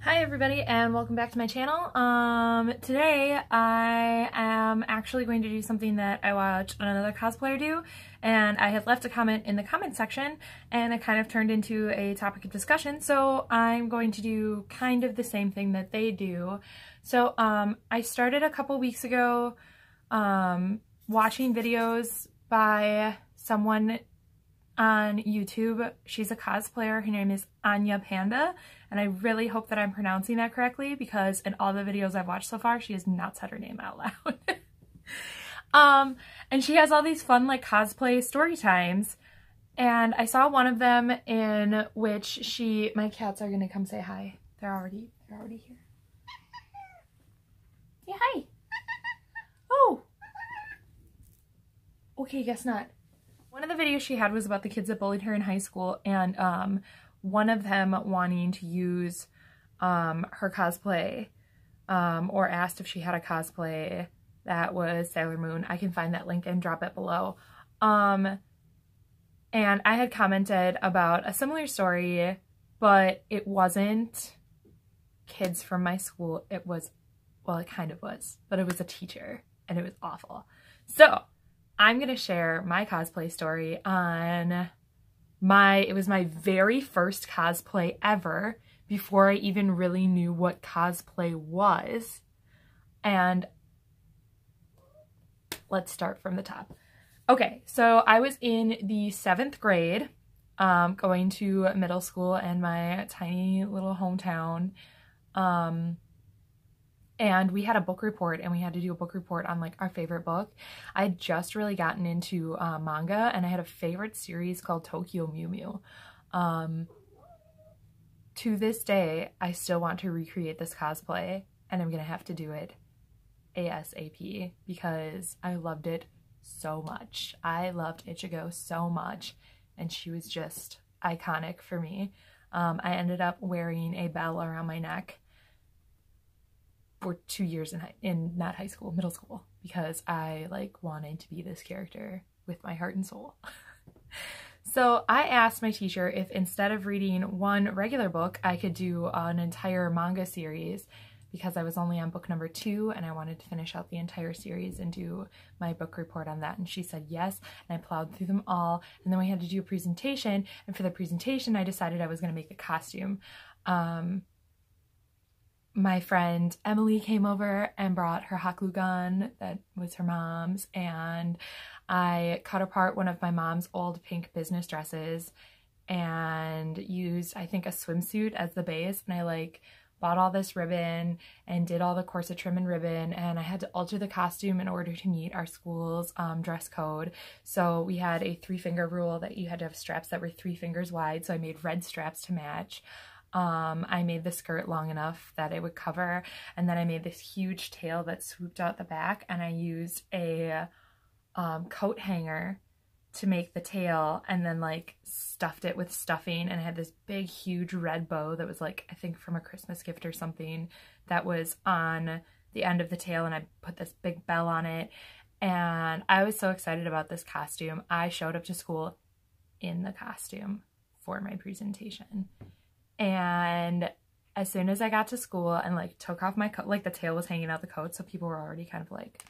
Hi everybody and welcome back to my channel. Today I am actually going to do something that I watched another cosplayer do, and I had left a comment in the comment section and it kind of turned into a topic of discussion, so I'm going to do kind of the same thing that they do. So I started a couple weeks ago watching videos by someone on YouTube. She's a cosplayer. Her name is Anya Panda, and I really hope that I'm pronouncing that correctly because in all the videos I've watched so far, she has not said her name out loud. And she has all these fun like cosplay story times, and I saw one of them in which my cats are gonna come say hi. They're already here. Yeah, hi. Oh. Okay, guess not. One of the videos she had was about the kids that bullied her in high school, and one of them wanting to use her cosplay, or asked if she had a cosplay that was Sailor Moon. I can find that link and drop it below. And I had commented about a similar story, but it wasn't kids from my school. It was, well, it kind of was, but it was a teacher, and it was awful. So I'm going to share my cosplay story on it was my very first cosplay ever before I even really knew what cosplay was. And let's start from the top. Okay, so I was in the 7th grade, going to middle school in my tiny little hometown. And we had a book report, and we had to do a book report on like our favorite book. I had just really gotten into manga, and I had a favorite series called Tokyo Mew Mew. To this day, I still want to recreate this cosplay, and I'm gonna have to do it ASAP because I loved it so much. I loved Ichigo so much, and she was just iconic for me. I ended up wearing a bell around my neck for 2 years in not high school, middle school, because I like wanted to be this character with my heart and soul. So I asked my teacher if instead of reading one regular book, I could do an entire manga series because I was only on book number 2 and I wanted to finish out the entire series and do my book report on that. And she said yes, and I plowed through them all. And then we had to do a presentation, and for the presentation I decided I was going to make a costume. My friend Emily came over and brought her haku gun that was her mom's, and I cut apart one of my mom's old pink business dresses and used, I think, a swimsuit as the base, and I like bought all this ribbon and did all the corset trim and ribbon, and I had to alter the costume in order to meet our school's dress code. So we had a 3-finger rule that you had to have straps that were 3 fingers wide, so I made red straps to match. I made the skirt long enough that it would cover, and then I made this huge tail that swooped out the back, and I used a coat hanger to make the tail, and then like stuffed it with stuffing, and I had this big huge red bow that was like, I think from a Christmas gift or something, that was on the end of the tail, and I put this big bell on it, and I was so excited about this costume. I showed up to school in the costume for my presentation. And as soon as I got to school and like took off my coat, like the tail was hanging out the coat, so people were already kind of like,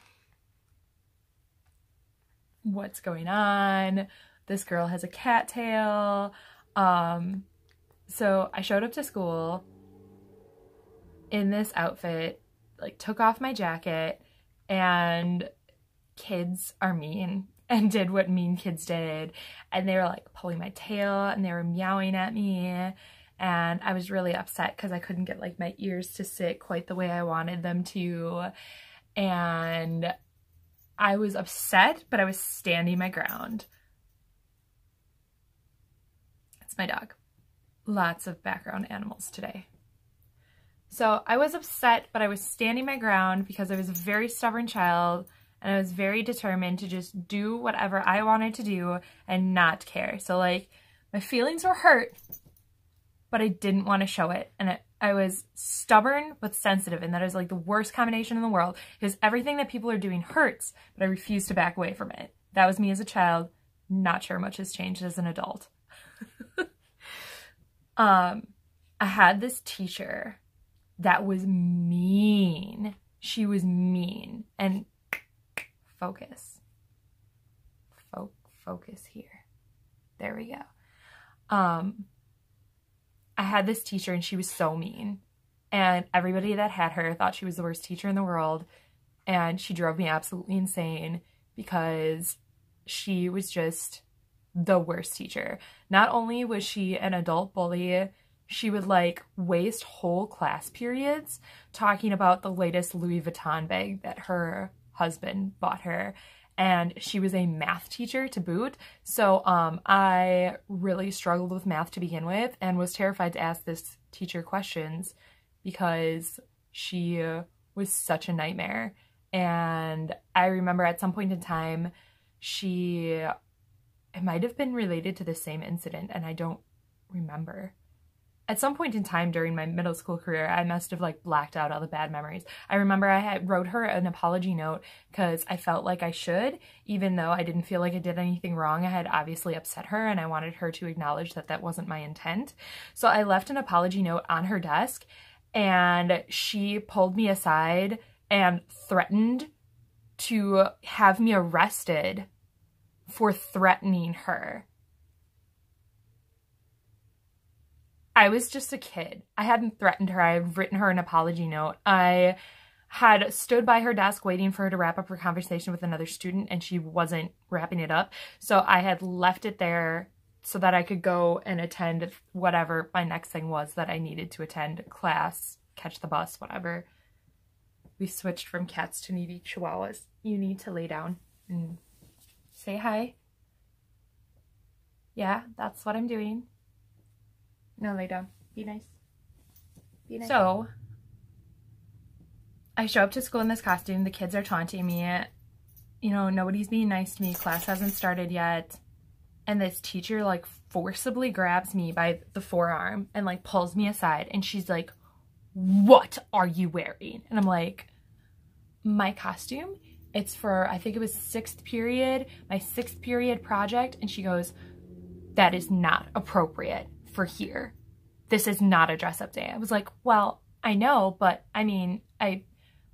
what's going on? This girl has a cat tail. So I showed up to school in this outfit, like took off my jacket, and kids are mean and did what mean kids did. And they were like pulling my tail and they were meowing at me. And I was really upset because I couldn't get like my ears to sit quite the way I wanted them to. And I was upset, but I was standing my ground. That's my dog. Lots of background animals today. So I was upset, but I was standing my ground because I was a very stubborn child, and I was very determined to just do whatever I wanted to do and not care. So like my feelings were hurt, but I didn't want to show it. And I was stubborn but sensitive, and that is like the worst combination in the world because everything that people are doing hurts, but I refuse to back away from it. That was me as a child. Not sure much has changed as an adult. I had this teacher that was mean. She was mean. And focus. Focus here. There we go. I had this teacher and she was so mean. And everybody that had her thought she was the worst teacher in the world. And she drove me absolutely insane because she was just the worst teacher. Not only was she an adult bully, she would like waste whole class periods talking about the latest Louis Vuitton bag that her husband bought her. And she was a math teacher to boot. So I really struggled with math to begin with and was terrified to ask this teacher questions because she was such a nightmare. And I remember at some point in time, it might have been related to the same incident, and I don't remember. At some point in time during my middle school career, I must have like blacked out all the bad memories. I remember I wrote her an apology note because I felt like I should, even though I didn't feel like I did anything wrong. I had obviously upset her and I wanted her to acknowledge that that wasn't my intent. So I left an apology note on her desk and she pulled me aside and threatened to have me arrested for threatening her. I was just a kid. I hadn't threatened her. I had written her an apology note. I had stood by her desk waiting for her to wrap up her conversation with another student and she wasn't wrapping it up. So I had left it there so that I could go and attend whatever my next thing was that I needed to attend, class, catch the bus, whatever. We switched from cats to needy chihuahuas. You need to lay down and say hi. Yeah, that's what I'm doing. No, lay down. Be nice. Be nice. So, I show up to school in this costume. The kids are taunting me. You know, nobody's being nice to me. Class hasn't started yet. And this teacher, like, forcibly grabs me by the forearm and, like, pulls me aside. And she's like, "What are you wearing?" And I'm like, "My costume. It's for, I think it was 6th period, my 6th period project." And she goes, "That is not appropriate for here. This is not a dress-up day." I was like, "Well, I know, but I mean,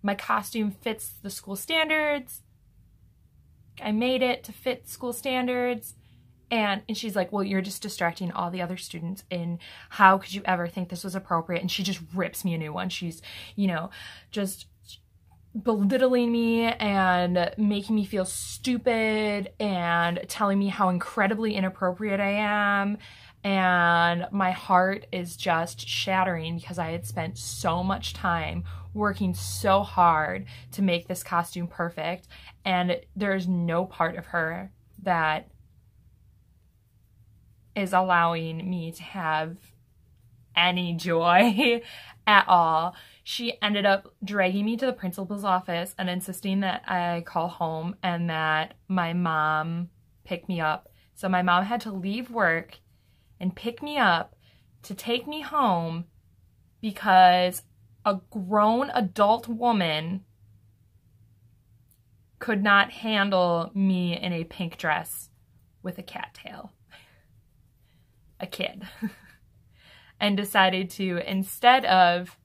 my costume fits the school standards. I made it to fit school standards." And she's like, "Well, you're just distracting all the other students, and how could you ever think this was appropriate?" And she just rips me a new one. She's, you know, just belittling me and making me feel stupid and telling me how incredibly inappropriate I am. And my heart is just shattering because I had spent so much time working so hard to make this costume perfect. And there's no part of her that is allowing me to have any joy at all. She ended up dragging me to the principal's office and insisting that I call home and that my mom pick me up. So my mom had to leave work and pick me up to take me home because a grown adult woman could not handle me in a pink dress with a cattail. A kid. And decided to, instead of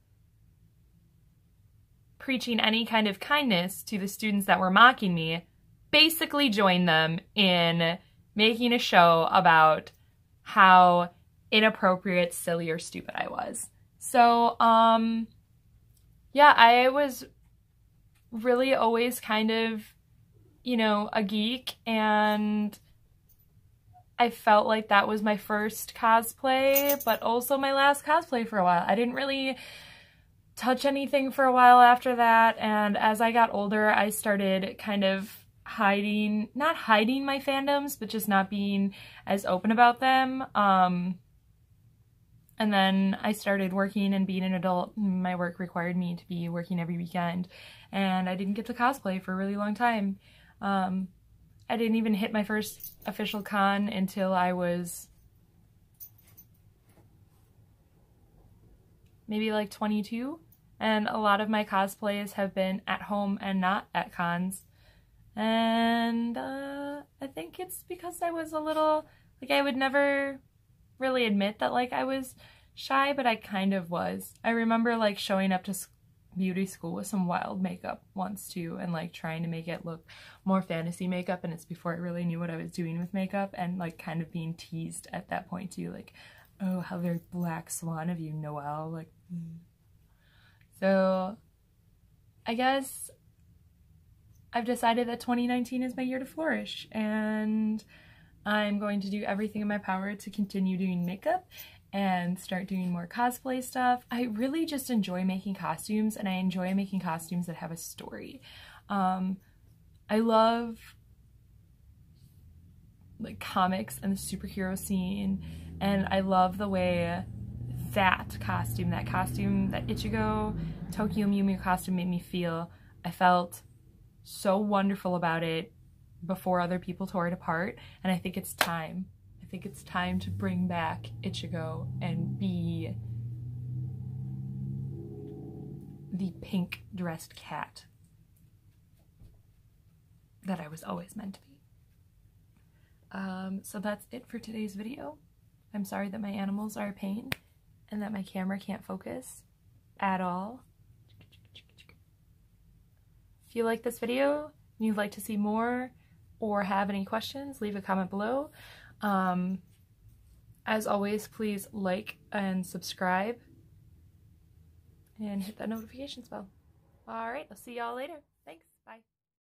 preaching any kind of kindness to the students that were mocking me, basically join them in making a show about how inappropriate, silly, or stupid I was. So, yeah, I was really always kind of, you know, a geek, and I felt like that was my first cosplay, but also my last cosplay for a while. I didn't really touch anything for a while after that, and as I got older, I started kind of not hiding my fandoms, but just not being as open about them. And then I started working and being an adult. My work required me to be working every weekend, and I didn't get to cosplay for a really long time. I didn't even hit my first official con until I was maybe like 22, and a lot of my cosplays have been at home and not at cons. And I think it's because I was a little, like, I would never really admit that, like, I was shy, but I kind of was. I remember like showing up to beauty school with some wild makeup once too, and like trying to make it look more fantasy makeup, and it's before I really knew what I was doing with makeup, and like kind of being teased at that point too, like, oh, how very Black Swan of you, Noelle, like. So I guess I've decided that 2019 is my year to flourish, and I'm going to do everything in my power to continue doing makeup and start doing more cosplay stuff. I really just enjoy making costumes, and I enjoy making costumes that have a story. I love like comics and the superhero scene, and I love the way that costume that Ichigo Tokyo Mew Mew costume made me feel. I felt so wonderful about it before other people tore it apart, and I think it's time. I think it's time to bring back Ichigo and be the pink dressed cat that I was always meant to be. So that's it for today's video. I'm sorry that my animals are a pain and that my camera can't focus at all. If you like this video and you'd like to see more or have any questions, leave a comment below. As always, please like and subscribe and hit that notifications bell. All right, I'll see y'all later. Thanks. Bye.